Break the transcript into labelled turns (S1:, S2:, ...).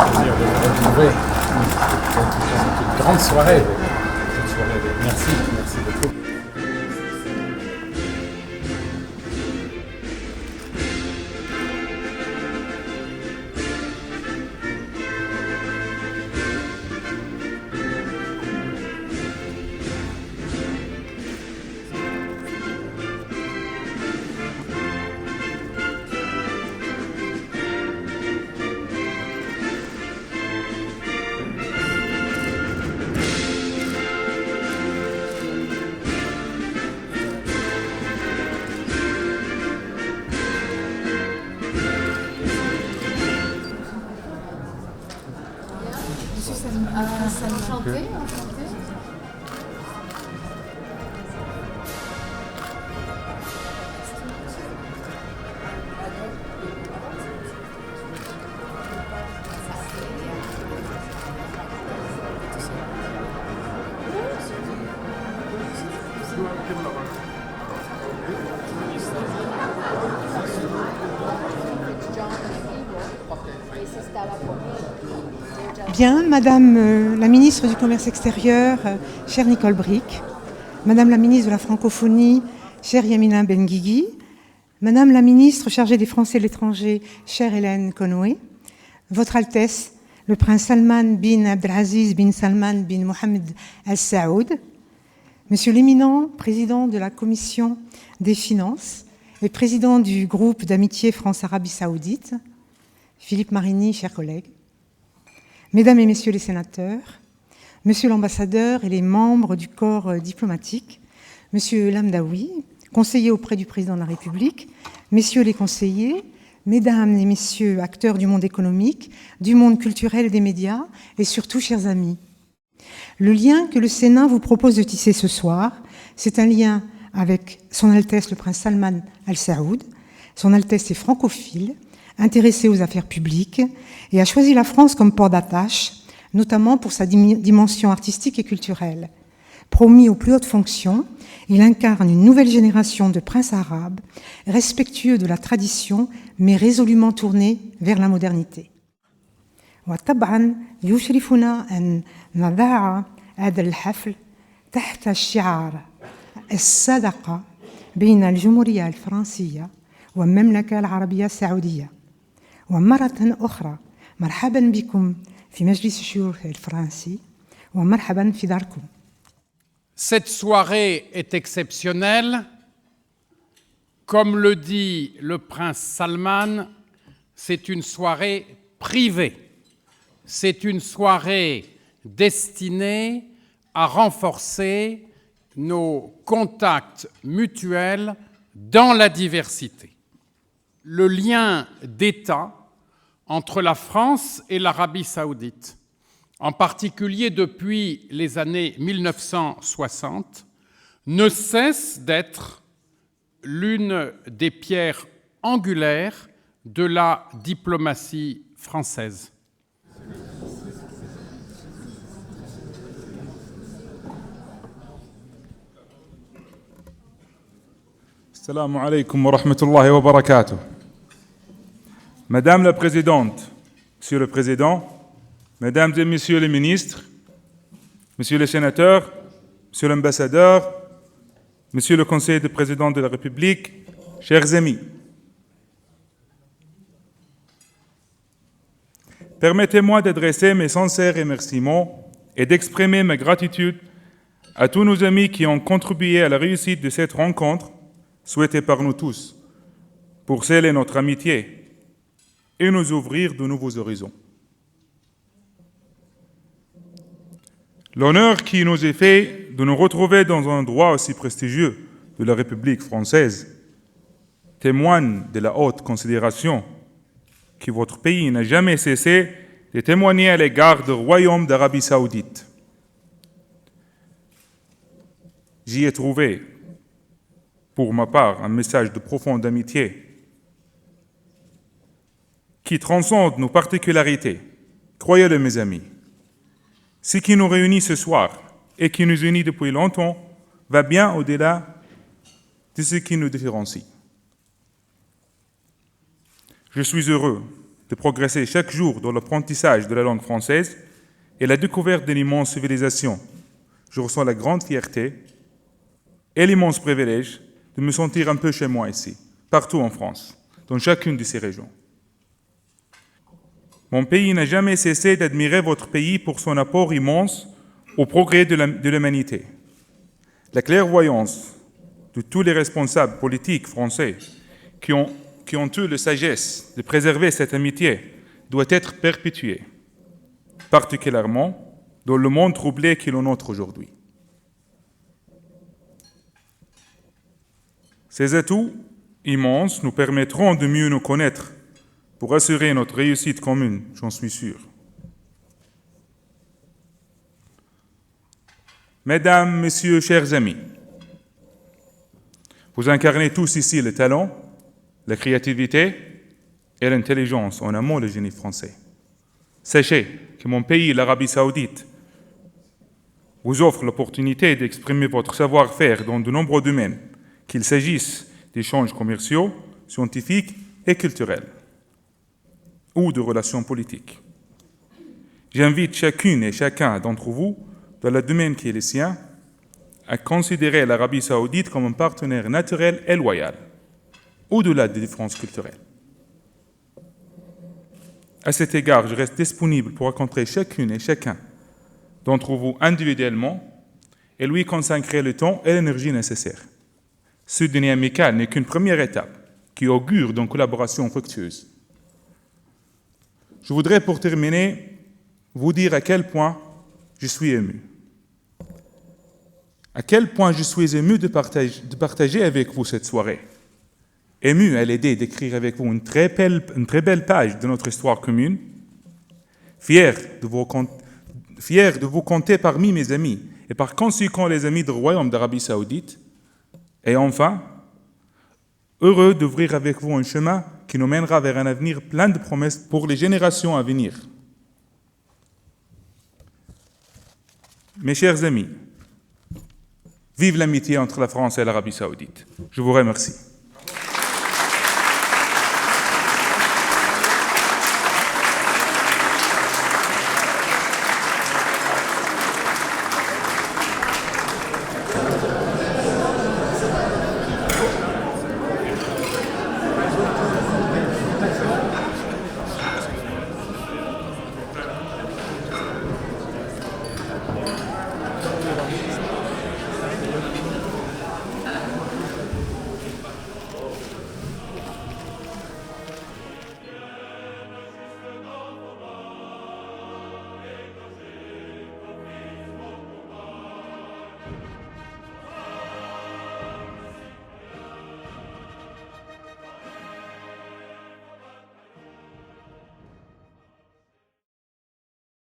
S1: on va vous retrouver une grande soirée. Merci, merci beaucoup.
S2: Enchanté.
S3: Bien, Madame la ministre du Commerce extérieur, chère Nicole Bricq, Madame la ministre de la Francophonie, chère Yamina Benguigui, Madame la ministre chargée des Français de l'étranger, chère Hélène Conway, Votre Altesse, le prince Salman bin Abdelaziz bin Salman bin Mohammed Al Saoud, Monsieur l'éminent président de la Commission des finances et président du groupe d'amitié France-Arabie Saoudite, Philippe Marini, chers collègues, Mesdames et Messieurs les sénateurs, Monsieur l'ambassadeur et les membres du corps diplomatique, Monsieur Lamdaoui, conseiller auprès du Président de la République, Messieurs les conseillers, Mesdames et Messieurs acteurs du monde économique, du monde culturel et des médias, et surtout, chers amis. Le lien que le Sénat vous propose de tisser ce soir, c'est un lien avec Son Altesse le Prince Salman Al Saoud. Son Altesse est francophile, intéressé aux affaires publiques et a choisi la France comme port d'attache, notamment pour sa dimension artistique et culturelle. Promis aux plus hautes fonctions, il incarne une nouvelle génération de princes arabes, respectueux de la tradition, mais résolument tournés vers la modernité. وطبعا يشرفنا أن نضع هذا الحفل تحت شعار الصداقة بين الجمهورية الفرنسية والمملكة العربية السعودية. ومرة أخرى مرحبا بكم في مجلس الشيوخ الفرنسي ومرحبا في داركم.
S4: Cette soirée est exceptionnelle. Comme le dit le prince Salman, c'est une soirée privée. C'est une soirée destinée à renforcer nos contacts mutuels dans la diversité. Le lien d'État entre la France et l'Arabie saoudite, en particulier depuis les années 1960, ne cesse d'être l'une des pierres angulaires de la diplomatie française.
S5: Assalamu alaikum wa rahmatullahi wa barakatuh. Madame la Présidente, Monsieur le Président, Mesdames et Messieurs les ministres, Messieurs les sénateurs, Monsieur l'ambassadeur, Monsieur le conseiller du Président de la République, chers amis. Permettez-moi d'adresser mes sincères remerciements et d'exprimer ma gratitude à tous nos amis qui ont contribué à la réussite de cette rencontre souhaitée par nous tous, pour sceller notre amitié et nous ouvrir de nouveaux horizons. L'honneur qui nous est fait de nous retrouver dans un endroit aussi prestigieux de la République française témoigne de la haute considération que votre pays n'a jamais cessé de témoigner à l'égard du Royaume d'Arabie Saoudite. J'y ai trouvé, pour ma part, un message de profonde amitié qui transcende nos particularités. Croyez-le, mes amis, ce qui nous réunit ce soir et qui nous unit depuis longtemps va bien au-delà de ce qui nous différencie. Je suis heureux de progresser chaque jour dans l'apprentissage de la langue française et la découverte de l'immense civilisation, je ressens la grande fierté et l'immense privilège de me sentir un peu chez moi ici, partout en France, dans chacune de ces régions. Mon pays n'a jamais cessé d'admirer votre pays pour son apport immense au progrès de l'humanité. La clairvoyance de tous les responsables politiques français qui ont eu la sagesse de préserver cette amitié doit être perpétuée, particulièrement dans le monde troublé qui est le nôtre aujourd'hui. Ces atouts immenses nous permettront de mieux nous connaître pour assurer notre réussite commune, j'en suis sûr. Mesdames, Messieurs, chers amis, vous incarnez tous ici le talent, la créativité et l'intelligence, en amont le génie français. Sachez que mon pays, l'Arabie Saoudite, vous offre l'opportunité d'exprimer votre savoir-faire dans de nombreux domaines, qu'il s'agisse d'échanges commerciaux, scientifiques et culturels, ou de relations politiques. J'invite chacune et chacun d'entre vous, dans le domaine qui est le sien, à considérer l'Arabie Saoudite comme un partenaire naturel et loyal, au-delà des différences culturelles. À cet égard, je reste disponible pour rencontrer chacune et chacun d'entre vous individuellement et lui consacrer le temps et l'énergie nécessaires. Ce dîner amical n'est qu'une première étape qui augure d'une collaboration fructueuse. Je voudrais pour terminer vous dire à quel point je suis ému. À quel point je suis ému de partager avec vous cette soirée. Ému à l'idée d'écrire avec vous une très belle page de notre histoire commune. Fier de vous compter parmi mes amis et par conséquent les amis du Royaume d'Arabie Saoudite. Et enfin, heureux d'ouvrir avec vous un chemin qui nous mènera vers un avenir plein de promesses pour les générations à venir. Mes chers amis, vive l'amitié entre la France et l'Arabie Saoudite. Je vous remercie.